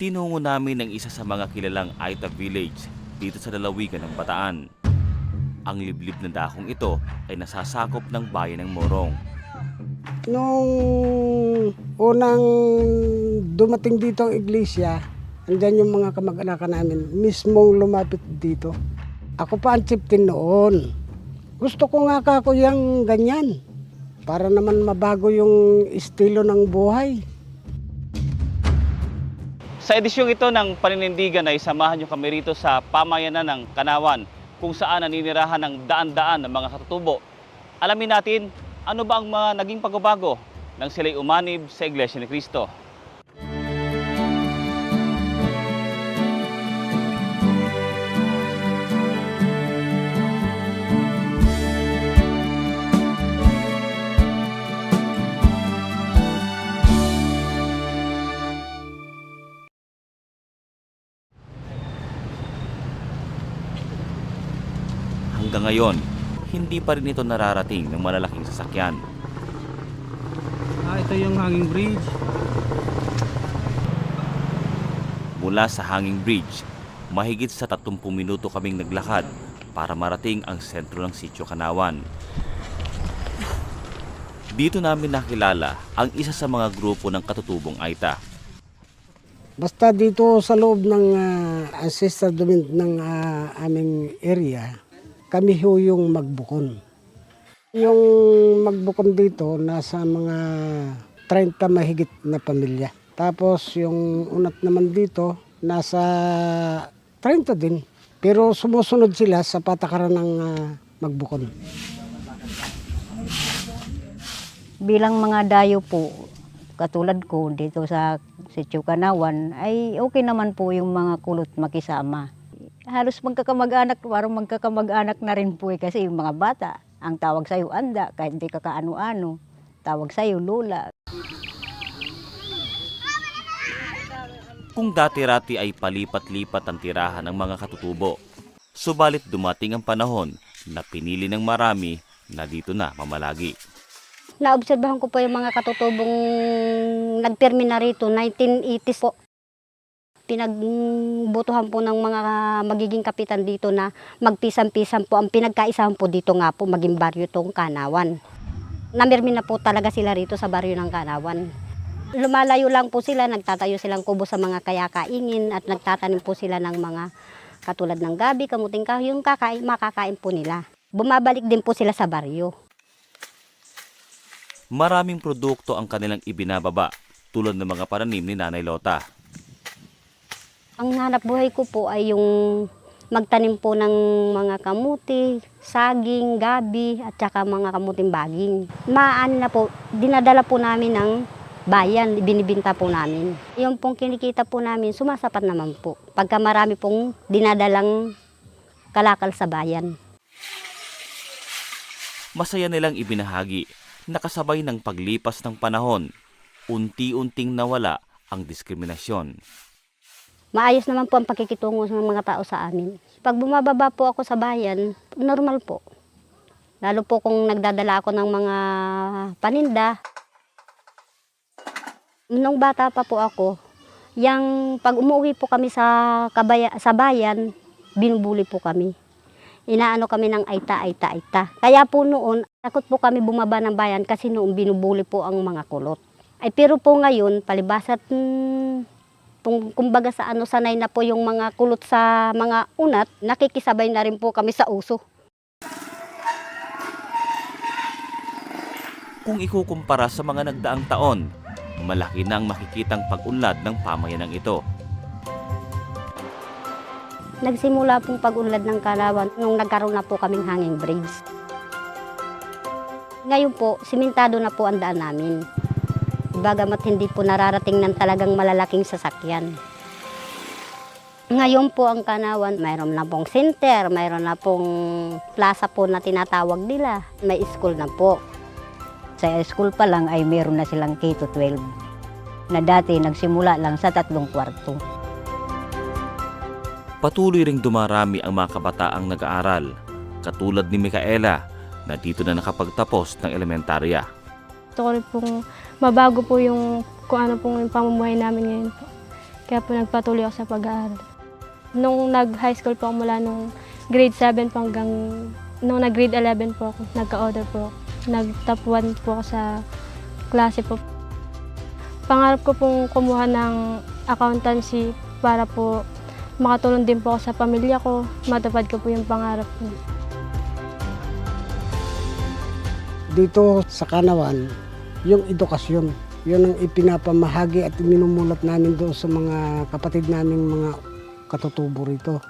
Tinungo namin ang isa sa mga kilalang Aita Village dito sa lalawigan ng Bataan. Ang liblib na dakong ito ay nasasakop ng bayan ng Morong. Nung unang dumating dito ang iglesia, andyan yung mga kamag-anakan namin, mismong lumapit dito. Ako pa ang chieftain noon. Gusto ko nga kako yung ganyan, para naman mabago yung estilo ng buhay. Sa edisyong ito ng paninindigan ay samahan niyo kami rito sa pamayanan ng Kanawan kung saan naninirahan ng daan-daan ng mga katutubo. Alamin natin ano ba ang mga naging pagbabago nang sila'y umanib sa Iglesia ni Cristo. Hanggang ngayon, hindi pa rin ito nararating ng malalaking sasakyan. Ito yung hanging bridge. Mula sa hanging bridge, mahigit sa 30 minuto kaming naglakad para marating ang sentro ng Sitio Kanawan. Dito namin nakilala ang isa sa mga grupo ng katutubong Aita. Basta dito sa loob ng ancestral domain ng aming area, kami ho yung magbukon. Yung magbukon dito, nasa mga 30 mahigit na pamilya. Tapos yung unat naman dito, nasa 30 din. Pero sumusunod sila sa patakaran ng magbukon. Bilang mga dayo po, katulad ko dito sa Sitio Kanawan, ay okay naman po yung mga kulot makisama. Halos magkakamag-anak, parang magkakamag-anak na rin po kasi yung mga bata. Ang tawag sa'yo anda, kahit hindi ka kaano-ano. Tawag sa'yo lula. Kung dati-rati ay palipat-lipat ang tirahan ng mga katutubo, subalit dumating ang panahon na pinili ng marami na dito na mamalagi. Naobserbahan ko po yung mga katutubong nagpirmi na rito, 1980s po. Pinagbutuhan po ng mga magiging kapitan dito na magpisang-pisang po. Ang pinagkaisahan po dito nga po maging baryo tong Kanawan. Namirmi na po talaga sila rito sa baryo ng Kanawan. Lumalayo lang po sila, nagtatayo silang kubo sa mga kayakaingin at nagtatanim po sila ng mga katulad ng gabi, kamuting kahoy, yung makakain po nila. Bumabalik din po sila sa baryo. Maraming produkto ang kanilang ibinababa tulad ng mga pananim ni Nanay Lota. Ang hanap buhay ko po ay yung magtanim po ng mga kamuti, saging, gabi, at saka mga kamuting baging. Maan na po, dinadala po namin ng bayan, binibinta po namin. Yung pong kinikita po namin, sumasapat naman po. Pagka marami pong dinadalang kalakal sa bayan. Masaya nilang ibinahagi na kasabay ng paglipas ng panahon, unti-unting nawala ang diskriminasyon. Maayos naman po ang pakikitungo ng mga tao sa amin. Pag bumababa po ako sa bayan, normal po. Lalo po kung nagdadala ako ng mga paninda. Nung bata pa po ako, pag umuwi po kami sa bayan, binubuli po kami. Inaano kami ng aita. Kaya po noon, takot po kami bumaba ng bayan kasi noon binubuli po ang mga kulot. Pero po ngayon, palibasat kumbaga sa sanay na po yung mga kulot sa mga unat, nakikisabay na rin po kami sa uso. Kung ikukumpara sa mga nagdaang taon, malaki na ang makikitang pag-unlad ng pamayanang ito. Nagsimula pong pag-unlad ng Kanawan nung nagkaroon na po kaming hanging bridge. Ngayon po, simentado na po ang daan namin. Bagamat hindi po nararating ng talagang malalaking sasakyan. Ngayon po ang Kanawan, mayroon na pong center, mayroon na pong plaza po na tinatawag nila. May school na po. Sa school pa lang ay meron na silang K-12 na dati nagsimula lang sa 3 kwarto. Patuloy ring dumarami ang mga kabataang nag-aaral, katulad ni Micaela na dito na nakapagtapos ng elementarya. Gusto ko rin pong mabago po yung kung ano pong yung pamumuhay namin ngayon po. Kaya po nagpatuloy ako sa pag-aaral. Nung nag-high school po ako mula nung grade 7 po hanggang nung nag-grade 11 po ako, nagka-order po ako. Nag-top 1 po ako sa klase po. Pangarap ko pong kumuha ng accountancy para po makatulong din po ako sa pamilya ko, matupad ko po yung pangarap ko. Dito sa Kanawan, yung edukasyon, yun ang ipinapamahagi at minumulat namin doon sa mga kapatid naming mga katutubo rito.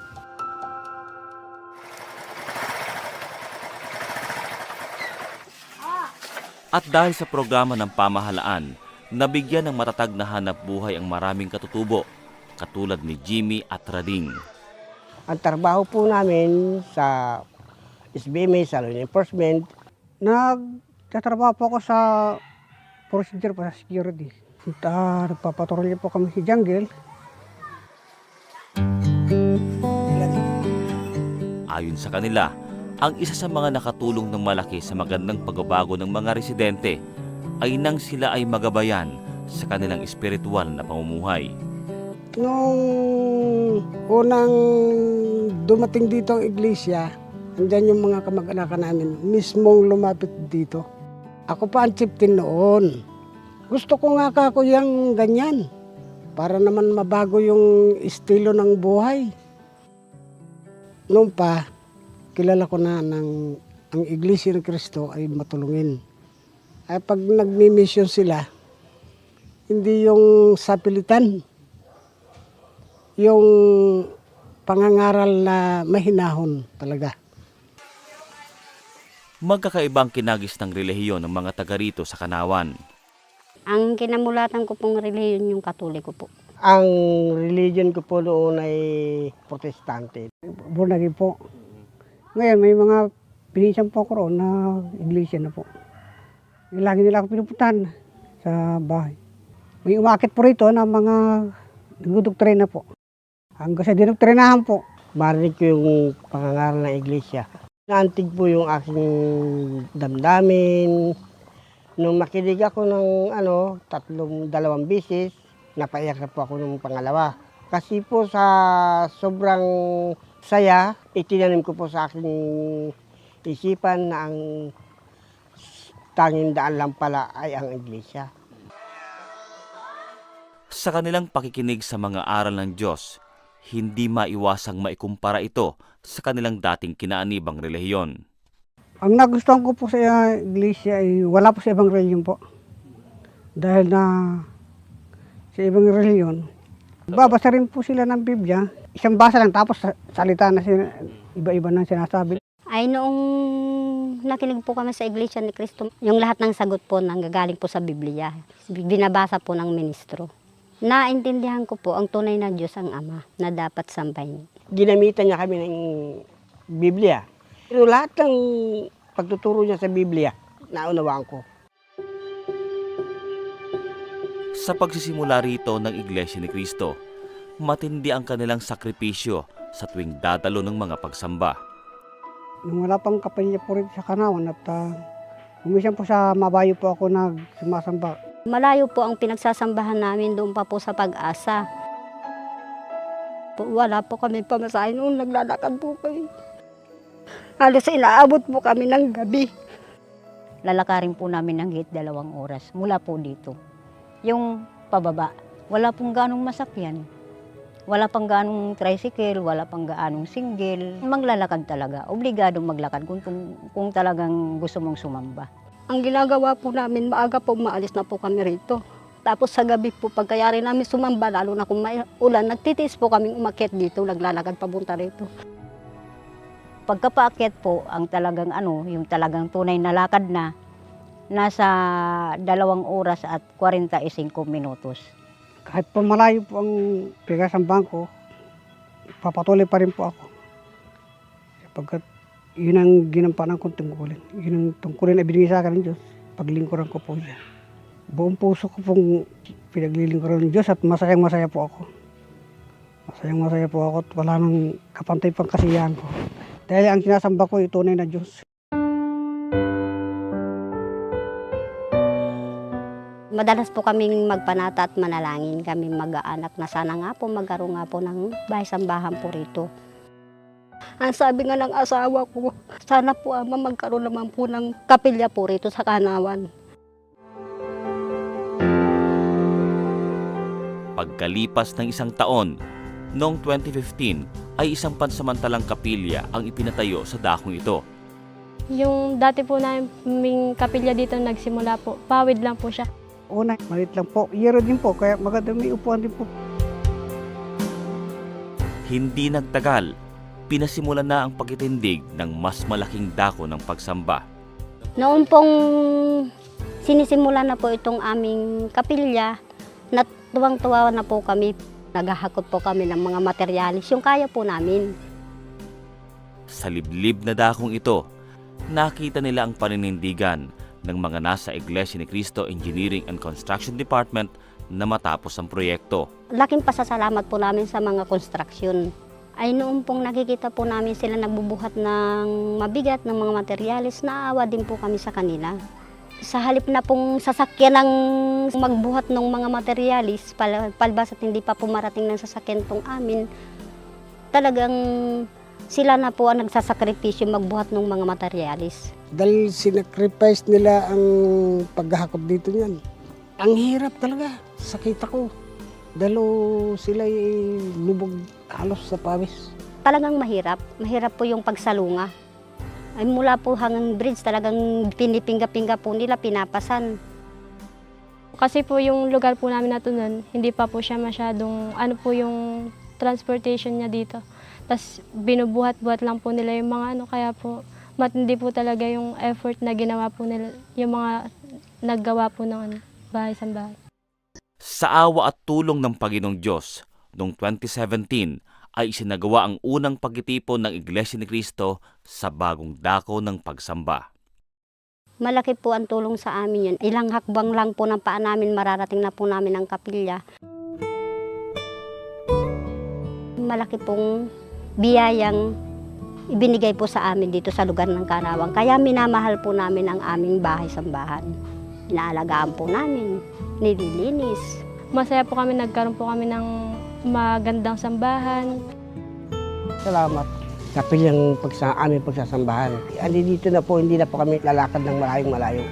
At dahil sa programa ng pamahalaan, nabigyan ng matatag na hanap buhay ang maraming katutubo, katulad ni Jimmy at Rading. Ang trabaho po namin sa SBMA, sa law enforcement, nagtatrabaho po ako sa procedure pa sa security. Nagpapatrolya po kami sa jungle. Ayon sa kanila, ang isa sa mga nakatulong ng malaki sa magandang pagbabago ng mga residente ay nang sila ay magabayan sa kanilang espiritual na pamumuhay. Nung unang dumating dito ang iglesia, andyan yung mga kamag-anakan namin, mismong lumapit dito. Ako pa ang chieftain noon. Gusto ko nga kako yung ganyan, para naman mabago yung estilo ng buhay. Noon pa, kilala ko na ang Iglesia ng Cristo ay matulungin. Ay pag nagmi-mission sila, hindi yung sapilitan, yung pangangaral na mahinahon talaga. Magkakaibang kinagis ng relihiyon ng mga taga rito sa Kanawan. Ang kinamulatan ko pong relihiyon yung Katoliko po. Ang religion ko po noon ay Protestante. Born again po. Ngayon may mga pinisan po ako roon na iglesia na po. Lagi nila ako pinupuntahan sa bahay. May umakit po rito na mga nagdodoktrina po. Hanggang sa dinoktrinahan po, marinig ko yung pangangaral ng iglesia. Naantig po yung aking damdamin. Nung makinig ako ng dalawang bisis, napaiyak na po ako ng pangalawa. Kasi po sa sobrang saya, itinanim ko po sa aking isipan na ang tanging daan lang pala ay ang iglesia. Sa kanilang pakikinig sa mga aral ng Diyos, hindi maiwasang maikumpara ito sa kanilang dating kinaanibang relihiyon. Ang nagustuhan ko po sa iglesia ay wala po sa ibang reliyon po. Dahil na sa ibang reliyon, babasa rin po sila ng Biblia. Isang basa lang tapos salita na sila, iba-iba na sinasabi. Ay noong nakinig po kami sa Iglesia ni Cristo, yung lahat ng sagot po nanggagaling po sa Biblia. Binabasa po ng ministro. Naintindihan ko po ang tunay na Diyos ang Ama na dapat sambahin. Ginamitan niya kami ng Biblia. Pero lahat ng pagtuturo niya sa Biblia, naunawaan ko. Sa pagsisimula rito ng Iglesia ni Cristo, matindi ang kanilang sakripisyo sa tuwing dadalo ng mga pagsamba. Nung wala pang kapalya po rin sa Kanawan at umisan po sa Mabayo po ako nagsumasamba. Malayo po ang pinagsasambahan namin doon pa po sa Pag-asa. Wala po kami pamasahin noon, naglalakad po kami. Halos inaabot po kami ng gabi. Lalakarin po namin ng higit 2 oras mula po dito. Yung pababa, wala pong ganong masakyan. Wala pang ganong tricycle, wala pang ganong single. Maglalakad talaga, obligadong maglakad kung talagang gusto mong sumamba. Ang ginagawa po namin, maaga po maalis na po kami rito. Tapos sa gabi po, pagkayari namin sumamba, lalo na kung may ulan, nagtitiis po kaming umakyat dito, naglalakad papunta rito. Pagkapaakyat po, ang talagang yung talagang tunay na lakad na, nasa 2 oras at 45 minutos. Kahit pa malayo po ang pagkasambahan ko, papatuloy pa rin po ako. Sapagkat yun ang ginampanan kong tungkulin. Yun ang tungkulin na binigay sa akin ng Diyos. Paglingkuran ko po siya. Buong puso ko pong pinaglilingkuran ng Diyos at masayang-masaya po ako. Masayang-masaya po ako at wala nang kapantay pang kasiyahan ko. Dahil ang sinasamba ko ay tunay na Diyos. Madalas po kaming magpanata at manalangin kami mag-aanak na sana nga po magkaroon nga po ng bahay-sambahan po rito. Ang sabi nga ng asawa ko, sana po ama magkaroon naman po ng kapilya po rito sa Kanawan. Pagkalipas ng isang taon, noong 2015 ay isang pansamantalang kapilya ang ipinatayo sa dakong ito. Yung dati po naming kapilya dito nagsimula po, pawid lang po siya. Una, malit lang po. Yero din po, kaya maganda may upuan din po. Hindi nagtagal, pinasimulan na ang pagtitindig ng mas malaking dako ng pagsamba. Noon pong sinisimula na po itong aming kapilya, natuwang-tuwa na po kami. Naghahakot po kami ng mga materyalis, yung kaya po namin. Sa liblib na dakong ito, nakita nila ang paninindigan ng mga nasa Iglesia ni Cristo Engineering and Construction Department na matapos ang proyekto. Laking pasasalamat po namin sa mga construction. Ay noon pong nakikita po namin sila nagbubuhat ng mabigat ng mga materyales, naawa din po kami sa kanila. Sa halip na pong sasakyan ng magbuhat ng mga materialis, palbas at hindi pa pumarating ng sasakyan tong amin, talagang sila na po ang nagsasakripisyo magbuhat ng mga materialis. Dahil sinacrifice nila ang paghahakot dito niyan. Ang hirap talaga, sakita ko. Dahil sila lubog halos sa pawis. Talagang mahirap po yung pagsalunga. Ay mula po hanggang bridge talagang pinipingga-pingga po nila, pinapasan. Kasi po yung lugar po namin na nun, hindi pa po siya masyadong, ano po yung transportation niya dito. Tapos binubuhat-buhat lang po nila yung mga ano, kaya po matindi po talaga yung effort na ginawa po nila, yung mga naggawa po ng bahay-sambahay. Sa awa at tulong ng Panginoong Diyos, noong 2017 ay isinagawa ang unang pagtitipon ng Iglesia ni Cristo sa bagong dako ng pagsamba. Malaki po ang tulong sa amin yun. Ilang hakbang lang po ng paa namin, mararating na po namin ang kapilya. Malaki pong biyayang ibinigay po sa amin dito sa lugar ng Kanawan. Kaya minamahal po namin ang aming bahay-sambahan. Inaalagaan po namin, nililinis. Masaya po kami, nagkaroon po kami ng magandang sambahan. Salamat. Kapilyang aming pagsasambahan. Andi dito na po, hindi na po kami lalakad ng malayong-malayo.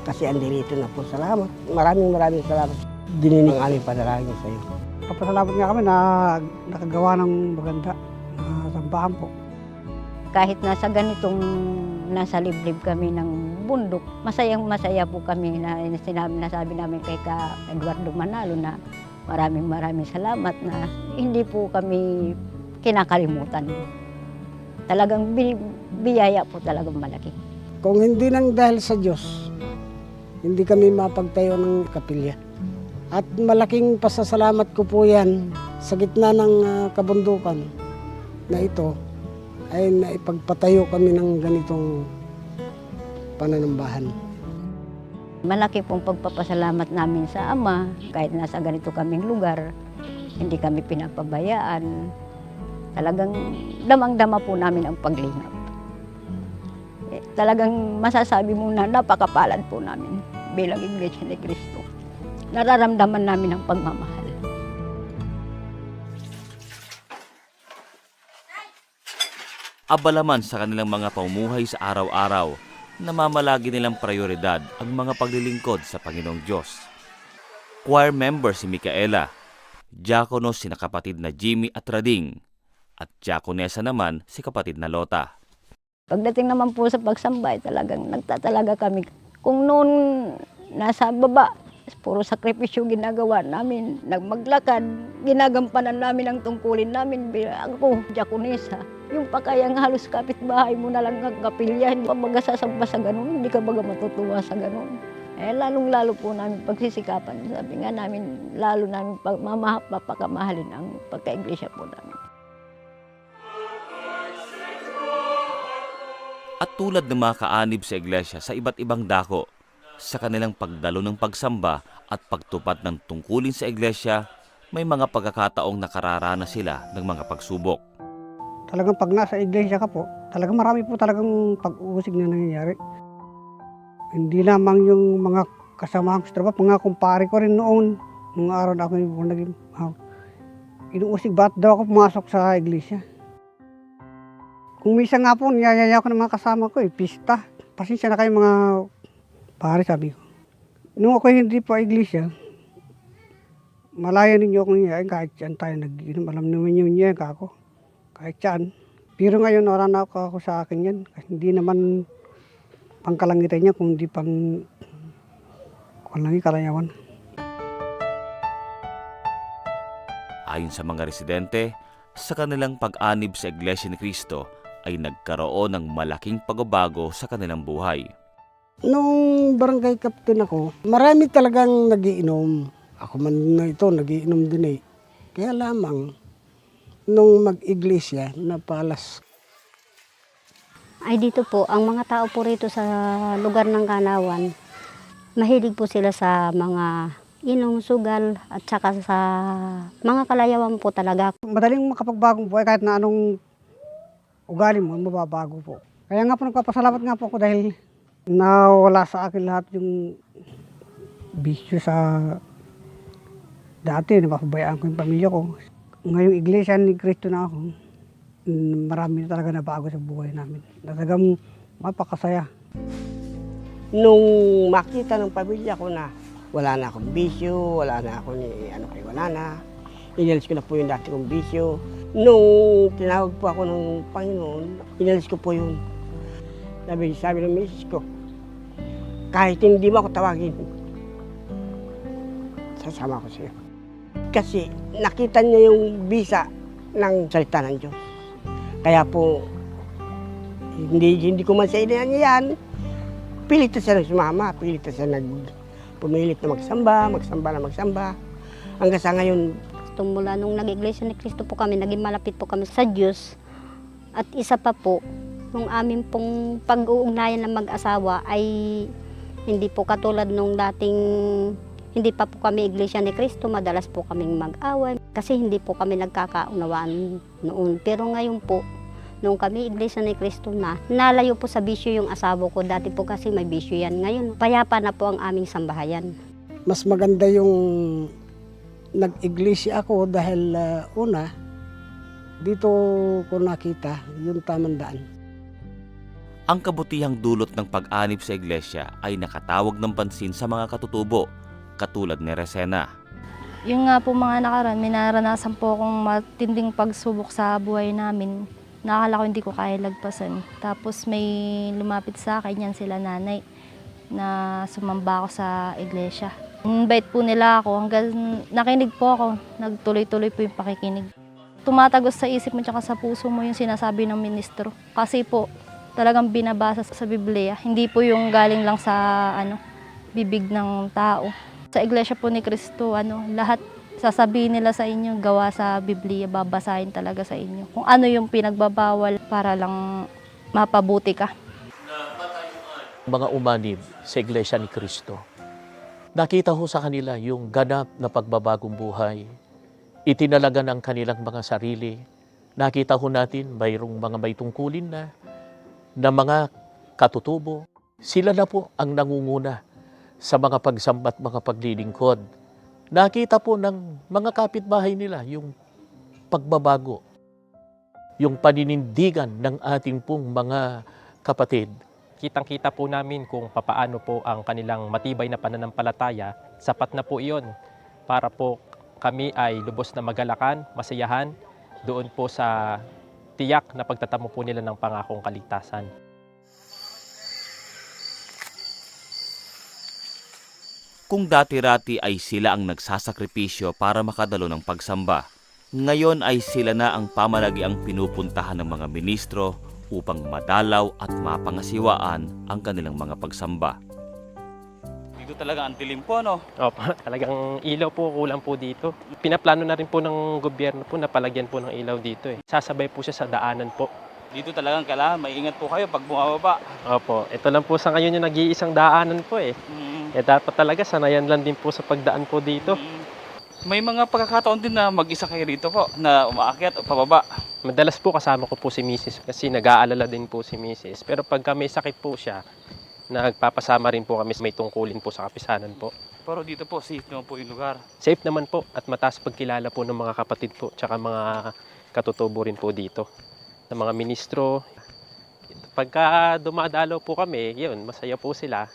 Kasi andi dito na po. Salamat. Maraming salamat. Dininig ang aming panalangin sa iyo. Papasalamat nga kami na nakagawa ng maganda na sambahan po. Kahit nasa nasa liblib kami ng bundok, masayang-masaya po kami na nasabi namin kay Ka Eduardo Manalo na maraming salamat na hindi po kami kinakalimutan. Talagang biyaya po talagang malaki. Kung hindi nang dahil sa Diyos, hindi kami mapagtayo ng kapilya. At malaking pasasalamat ko po yan sa gitna ng kabundukan na ito ay naipagpatayo kami ng ganitong pananambahan. Malaki pong pagpapasalamat namin sa Ama kahit nasa ganito kaming lugar, hindi kami pinapabayaan. Talagang damang-dama po namin ang paglingap. Talagang masasabi mo na napakapalad po namin bilang Iglesia ni Cristo. Nararamdaman namin ang pagmamahal. Abala man sa kanilang mga pamumuhay sa araw-araw, namamalagi nilang prioridad ang mga paglilingkod sa Panginoong Diyos. Choir member si Micaela, diakono sina kapatid na Jimmy at Rading, at diakonesa naman si kapatid na Lota. Pagdating naman po sa pagsamba, talagang nagtatalaga kami. Kung noon nasa baba, puro sakripisyo ginagawa namin. Nagmaglakad, ginagampanan namin ang tungkulin namin. Ako, diakonesa. Yung pakayang halos kapitbahay mo na lang ang kapilya, hindi ka baga sasamba sa ganun, hindi ka baga matutuwa sa ganun. Lalong-lalo po namin pagsisikapan. Sabi nga namin, lalo namin papakamahalin ang pagka-iglesia po namin. At tulad ng mga kaanib sa iglesia sa iba't ibang dako, sa kanilang pagdalo ng pagsamba at pagtupad ng tungkulin sa iglesia, may mga pagkakataong nakararana sila ng mga pagsubok. Talagang pag nasa iglesia ka po, talagang marami po talagang pag-uusig na nangyayari. Hindi lamang yung mga kasama ko sa trabaho, mga kumpare ko rin noon. Nung araw na ako naging inuusig ba't daw ako pumasok sa iglesia. Kung minsan nga po, niyayaya ko ng mga kasama ko pista. Pasensya na kayo mga pare, sabi ko. Nung ako hindi pa iglesia, malaya ninyo akong niyayain kahit saan tayo nag-inom. Alam naman yung niyayain ka ako, kahit saan. Pero ngayon, wala na ako sa akin yan. Kasi hindi naman pangkalangitan niya, kung hindi pang kalangi kalayawan. Ayon sa mga residente, sa kanilang pag-anib sa Iglesia ni Cristo ay nagkaroon ng malaking pagbabago sa kanilang buhay. Nung barangay captain ako, marami talagang nagiinom. Ako man na ito, nagiinom din eh. Kaya lamang, nung mag-iglesia, napalas. Ay dito po, ang mga tao po rito sa lugar ng Kanawan, mahilig po sila sa mga inom, sugal, at saka sa mga kalayawan po talaga. Madaling makapagbagong buhay kahit na anong ugali mo, mababago po. Kaya nga po nagpapasalamat nga po ako dahil nawala sa akin lahat yung bisyo sa dati. Napapabayaan ko yung pamilya ko. Ngayong iglesia ni Cristo na ako, marami talaga na bago sa buhay namin. Talagang mapakasaya. Nung makita ng pamilya ko na wala na akong bisyo, wala na ako wala na. Inalis ko na po yung dati kong bisyo. Nung tinawag po ako ng Panginoon, inalis ko po yun. Sabi ng misis ko, kahit hindi mo ako tawagin, sasama ko sa'yo. Kasi nakita niya yung bisa ng salita ng Diyos. Kaya po, hindi ko man sa inaan yan, pilit na siya sumama, pilit na siya pumilit na magsamba. Hanggang sa ngayon, Mula nung nag-iglesia ni Cristo po kami, naging malapit po kami sa Diyos. At isa pa po, nung amin pong pag-uugnayan ng mag-asawa ay hindi po katulad nung dating hindi pa po kami iglesia ni Cristo, madalas po kaming mag-away kasi hindi po kami nagkakaunawaan noon. Pero ngayon po, nung kami iglesia ni Cristo na, nalayo po sa bisyo yung asawa ko. Dati po kasi may bisyo yan. Ngayon, payapa na po ang aming sambahayan. Mas maganda yung nag-iglesia ako dahil una, dito ko nakita yung tamang daan. Ang kabutihang dulot ng pag-anib sa iglesia ay nakatawag ng pansin sa mga katutubo, katulad ni Resena. Yung nga po mga nakaraan, may naranasan po akong matinding pagsubok sa buhay namin. Nakakala ko hindi ko kaya lagpasan. Tapos may lumapit sa akin, yan sila nanay, na sumamba ako sa iglesia. Invite po nila ako, hanggang nakinig po ako, nagtuloy-tuloy po yung pakikinig. Tumatagos sa isip mo tsaka sa puso mo yung sinasabi ng ministro. Kasi po, talagang binabasa sa Biblia. Hindi po yung galing lang sa bibig ng tao. Sa iglesia po ni Cristo, lahat sasabihin nila sa inyo, gawa sa Biblia, babasahin talaga sa inyo. Kung ano yung pinagbabawal para lang mapabuti ka. Mga umanib sa iglesia ni Cristo, nakita ho sa kanila yung ganap na pagbabagong buhay. Itinalaga ng kanilang mga sarili. Nakita ho natin mayroong mga may tungkulin na mga katutubo. Sila na po ang nangunguna sa mga pagsamba at mga paglilingkod. Nakita po ng mga kapitbahay nila yung pagbabago, yung paninindigan ng ating pong mga kapatid. Kitang-kita po namin kung papaano po ang kanilang matibay na pananampalataya. Sapat na po iyon para po kami ay lubos na magalakan, masayahan doon po sa tiyak na pagtatamo po nila ng pangakong kaligtasan. Kung dati-rati ay sila ang nagsasakripisyo para makadalo ng pagsamba, ngayon ay sila na ang pamalagiang pinupuntahan ng mga ministro upang madalaw at mapangasiwaan ang kanilang mga pagsamba. Dito talaga ang dilim po, no? Opo, talagang ilaw po, kulang po dito. Pinaplano na rin po ng gobyerno po na palagyan po ng ilaw dito. Sasabay po siya sa daanan po. Dito talagang kailangan maingat po kayo pag bumababa. Opo, ito lang po sa ngayon yung nag-iisang daanan po eh. Dapat talaga sanayan lang din po sa pagdaan po dito. May mga pagkakataon din na mag-isa kayo rito po, na umaakyat o pababa. Madalas po kasama ko po si Mrs. kasi nag-aalala din po si Mrs. Pero pagka may sakit po siya, Nagpapasama rin po kami sa may tungkulin po sa kapisanan po. Pero dito po, safe naman po yung lugar. Safe naman po at mataas pagkilala po ng mga kapatid po tsaka mga katutubo rin po dito. Ng mga ministro. Pagka dumadalaw po kami, yun, masaya po sila.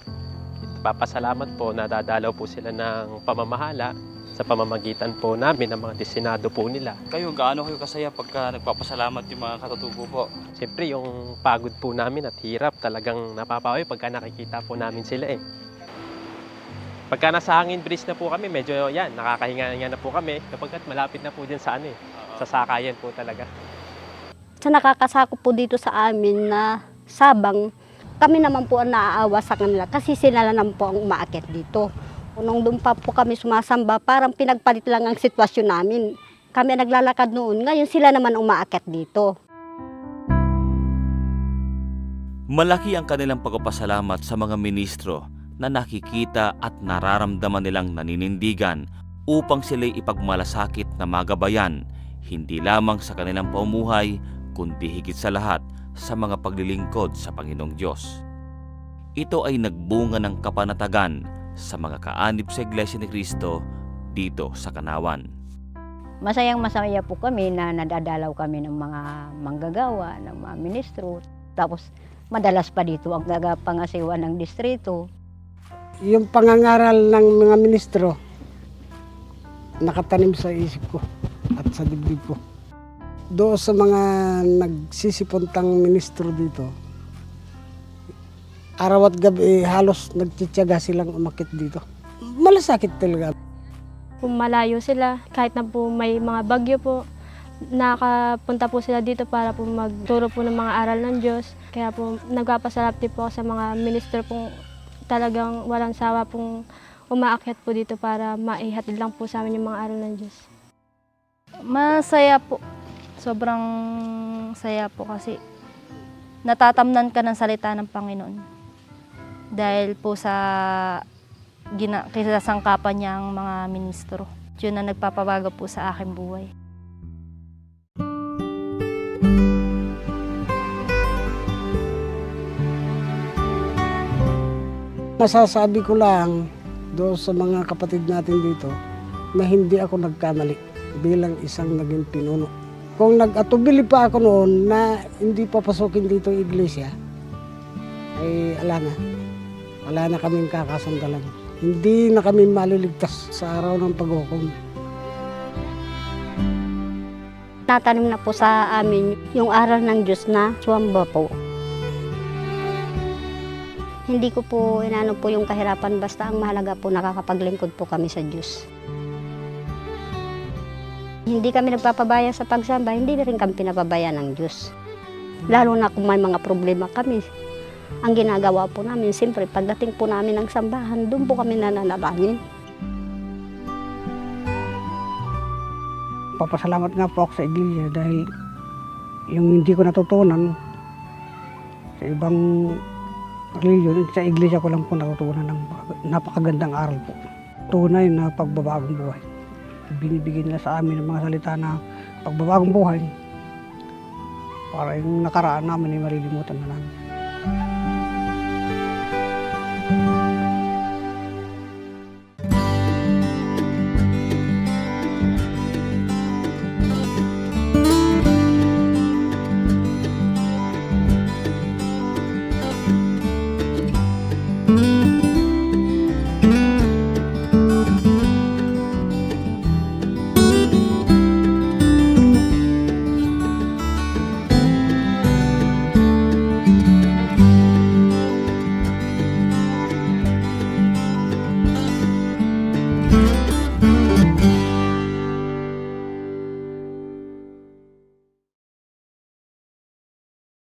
Papasalamat po, nadadalaw po sila ng pamamahala sa pamamagitan po namin ng mga desinado po nila. Kayo, gaano kayo kasaya pagka nagpapasalamat yung mga katutubo po? Siyempre, yung pagod po namin at hirap talagang napapawi pagka nakikita po namin sila eh. Pagka nasa hangin breeze na po kami, medyo yan, nakakahinga na po kami kapag malapit na po dyan sa ano eh, sa sakayan po talaga. Sa nakakasakop po dito sa amin na sabang, kami naman po ang naaawa sa kanila kasi sila naman po ang umaakyat dito. Nung doon pa po kami sumasamba, parang pinagpalit lang ang sitwasyon namin. Kami ang naglalakad noon, ngayon sila naman umaakyat dito. Malaki ang kanilang pagpapasalamat sa mga ministro na nakikita at nararamdaman nilang naninindigan upang sila'y ipagmalasakit na magabayan, hindi lamang sa kanilang pamumuhay, kundi higit sa lahat sa mga paglilingkod sa Panginoong Diyos. Ito ay nagbunga ng kapanatagan sa mga kaanib sa Iglesia ni Cristo dito sa Kanawan. Masayang masaya po kami na nadadalaw kami ng mga manggagawa, ng mga ministro. Tapos madalas pa dito ang tagapangasiwa ng distrito. Yung pangangaral ng mga ministro, nakatanim sa isip ko at sa dibdib ko. Doon sa mga nagsisipuntang ministro dito, araw at gabi halos nagtityaga silang umakit dito. Malasakit talaga. Kung malayo sila, kahit na po may mga bagyo po, nakapunta po sila dito para po magturo po ng mga aral ng Diyos. Kaya po nagpapasalamat din po ako sa mga ministro pong talagang walang sawa pong umaakyat po dito para maihatid lang po sa amin yung mga aral ng Diyos. Masaya po. Sobrang saya po kasi natatamnan ka ng salita ng Panginoon. Dahil po sa kinasangkapan niya ang mga ministro. Yun na nagpapabago po sa aking buhay. Masasabi ko lang doon sa mga kapatid natin dito na hindi ako nagkamali bilang isang naging pinuno. Kung nag-atubili pa ako noon na hindi papasukin dito ang iglesia, ay wala na kaming kakasandalan. Hindi na kami maliligtas sa araw ng paghukom. Natanim na po sa amin yung aral ng Diyos na suwamba po. Hindi ko po inano po yung kahirapan, basta ang mahalaga po nakakapaglingkod po kami sa Diyos. Hindi kami nagpapabaya sa pagsamba, hindi rin kami pinapabaya ng Diyos. Lalo na kung may mga problema kami. Ang ginagawa po namin, siyempre pagdating po namin ng sambahan, doon po kami nananalangin. Papasalamat nga po ako sa iglesia dahil yung hindi ko natutunan sa ibang religion, sa iglesia ko lang po natutunan ng napakagandang aral po. Tunay na pagbabagong buhay. Binibigay nila sa amin ng mga salita na pagbabagong buhay para yung nakaraan namin ay malilimutan na namin.